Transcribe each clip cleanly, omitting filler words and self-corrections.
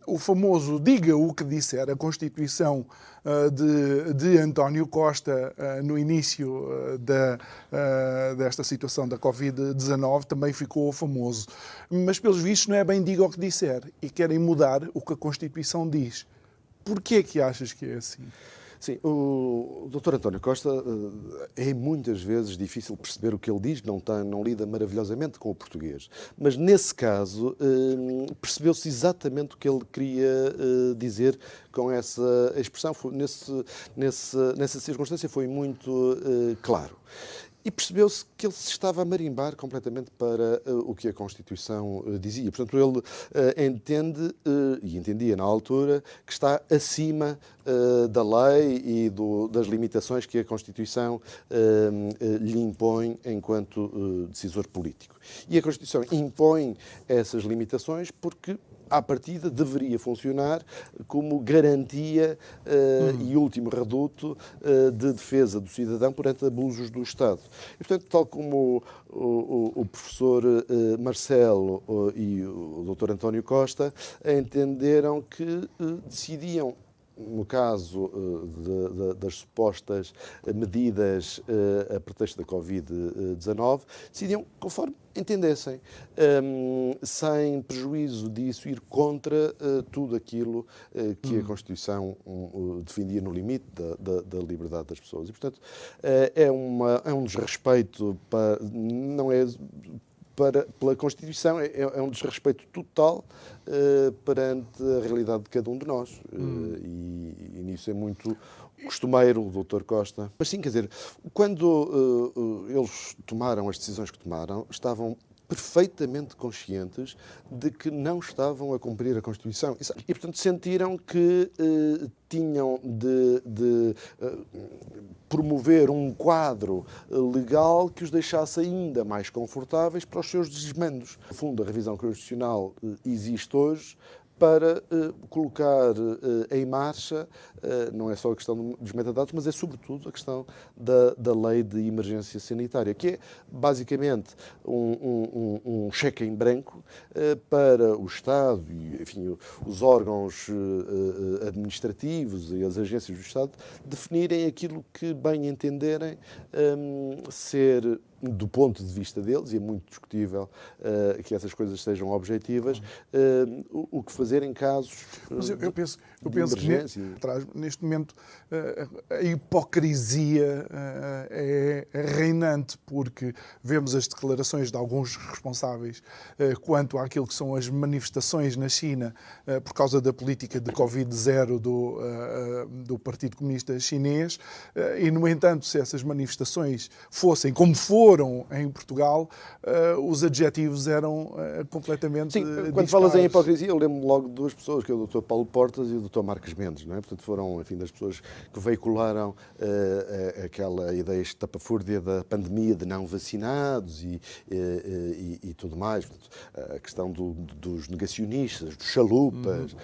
O famoso diga o que disser, a Constituição de António Costa no início desta situação da Covid-19 também ficou famoso. Mas, pelos vistos, não é bem diga o que disser e querem mudar o que a Constituição diz. Porquê que achas que é assim? Sim, o Dr. António Costa é muitas vezes difícil perceber o que ele diz, não lida maravilhosamente com o português. Mas nesse caso percebeu-se exatamente o que ele queria dizer com essa expressão. Nessa circunstância foi muito claro. E percebeu-se que ele se estava a marimbar completamente para o que a Constituição dizia. Portanto, ele entende, e entendia na altura, que está acima da lei e das limitações que a Constituição lhe impõe enquanto decisor político. E a Constituição impõe essas limitações porque, à partida, deveria funcionar como garantia e último reduto de defesa do cidadão perante abusos do Estado. E, portanto, tal como o professor Marcelo e o Dr. António Costa entenderam que decidiam, no caso das supostas medidas a pretexto da Covid-19, decidiam conforme entendessem, sem prejuízo disso, ir contra tudo aquilo que a Constituição defendia no limite da liberdade das pessoas. E, portanto, é um desrespeito, não é pela Constituição, é um desrespeito total perante a realidade de cada um de nós. E nisso é muito costumeiro o Dr. Costa. Mas sim, quer dizer, quando eles tomaram as decisões que tomaram, estavam perfeitamente conscientes de que não estavam a cumprir a Constituição. E portanto, sentiram que tinham de promover um quadro legal que os deixasse ainda mais confortáveis para os seus desmandos. No fundo, a revisão constitucional existe hoje para colocar em marcha, não é só a questão dos metadados, mas é sobretudo a questão da lei de emergência sanitária, que é basicamente um cheque em branco para o Estado e, enfim, os órgãos administrativos e as agências do Estado definirem aquilo que bem entenderem ser, do ponto de vista deles, e é muito discutível que essas coisas sejam objetivas, o que fazer em casos eu penso de emergência. Que neste momento a hipocrisia é reinante, porque vemos as declarações de alguns responsáveis quanto àquilo que são as manifestações na China por causa da política de Covid-0 do Partido Comunista Chinês, e, no entanto, se essas manifestações fossem como foram em Portugal, os adjetivos eram completamente quando falas em hipocrisia, eu lembro logo de duas pessoas, que é o Dr. Paulo Portas e o Dr. Marcos Mendes, não é? Portanto, foram, enfim, das pessoas que veicularam aquela ideia estapafúrdia da pandemia de não vacinados e tudo mais. Portanto, a questão dos negacionistas, dos chalupas,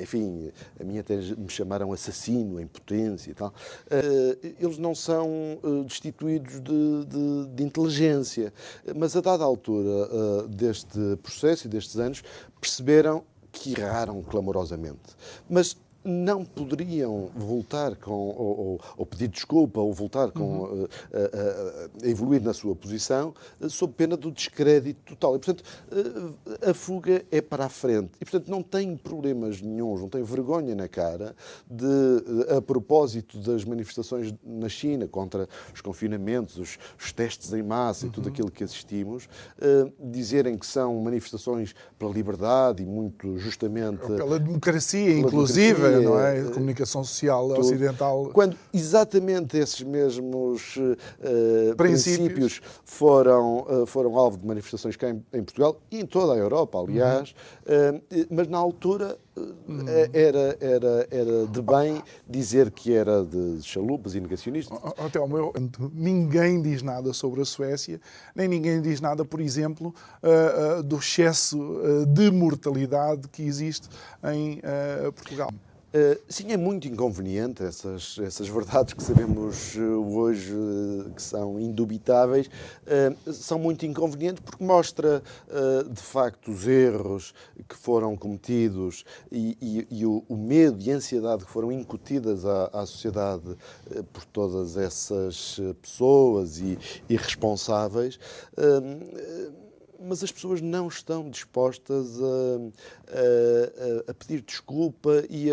enfim, a mim até me chamaram assassino em potência e tal. Eles não são destituídos de inteligência, mas a dada altura deste processo e destes anos perceberam que erraram clamorosamente. Mas não poderiam voltar ou pedir desculpa ou voltar a evoluir na sua posição sob pena do descrédito total. E, portanto, a fuga é para a frente. E, portanto, não têm problemas nenhuns, não têm vergonha na cara de, a propósito das manifestações na China contra os confinamentos, os testes em massa e tudo aquilo que assistimos, dizerem que são manifestações pela liberdade e muito justamente... Pela democracia, inclusive. Não é? A comunicação social ocidental. Quando exatamente esses mesmos princípios foram alvo de manifestações cá em Portugal e em toda a Europa, aliás, mas na altura era de bem dizer que era de chalupas e negacionistas. Ninguém diz nada sobre a Suécia, nem ninguém diz nada, por exemplo, do excesso de mortalidade que existe em Portugal. Sim, é muito inconveniente essas verdades que sabemos hoje que são indubitáveis, são muito inconvenientes porque mostra de facto os erros que foram cometidos e o medo e a ansiedade que foram incutidas à sociedade por todas essas pessoas e responsáveis. Mas as pessoas não estão dispostas a pedir desculpa e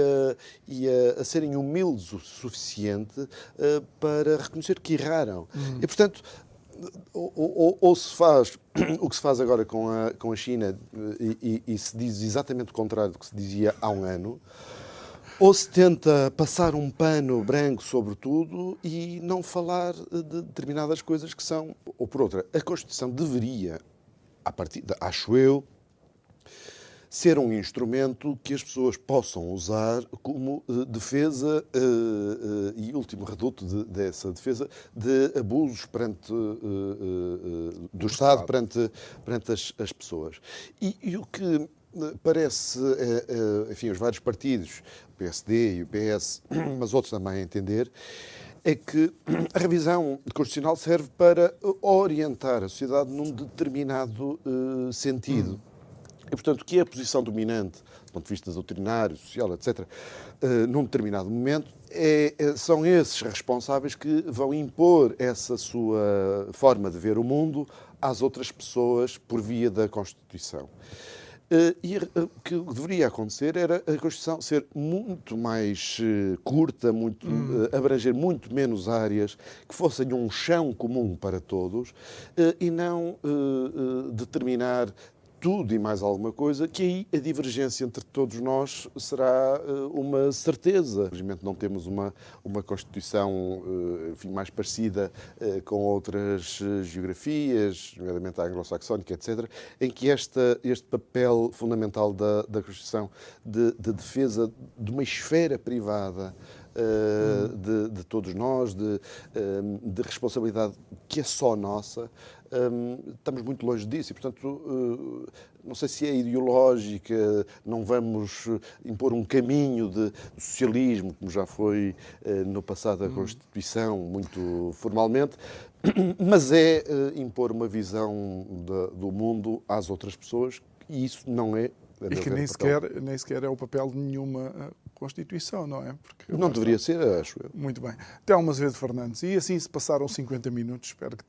a serem humildes o suficiente para reconhecer que erraram. E, portanto, ou se faz o que se faz agora com a China e se diz exatamente o contrário do que se dizia há um ano, ou se tenta passar um pano branco sobre tudo e não falar de determinadas coisas que são... Ou por outra, a Constituição deveria, à partida, acho eu, ser um instrumento que as pessoas possam usar como defesa e último reduto dessa defesa de abusos do Estado perante as pessoas. E o que parece, enfim, os vários partidos, o PSD e o PS, mas outros também a entender, é que a revisão constitucional serve para orientar a sociedade num determinado sentido. E, portanto, o que é a posição dominante, do ponto de vista doutrinário, social, etc., num determinado momento, são esses responsáveis que vão impor essa sua forma de ver o mundo às outras pessoas por via da Constituição. E o que deveria acontecer era a Constituição ser muito mais curta, abranger muito menos áreas, que fossem um chão comum para todos e não determinar tudo e mais alguma coisa, que aí a divergência entre todos nós será uma certeza. Infelizmente não temos uma Constituição enfim, mais parecida com outras geografias, nomeadamente a anglo-saxónica, etc., em que este papel fundamental da Constituição de defesa de uma esfera privada de todos nós, de responsabilidade que é só nossa, estamos muito longe disso e, portanto, não sei se é ideológica, não vamos impor um caminho de socialismo, como já foi no passado a Constituição, muito formalmente, mas é impor uma visão do mundo às outras pessoas e isso não é... E que nem sequer é o papel de nenhuma Constituição, não é? Porque não deveria ser, acho eu. Muito bem. Telmo Azevedo Fernandes. E assim se passaram 50 minutos. Espero que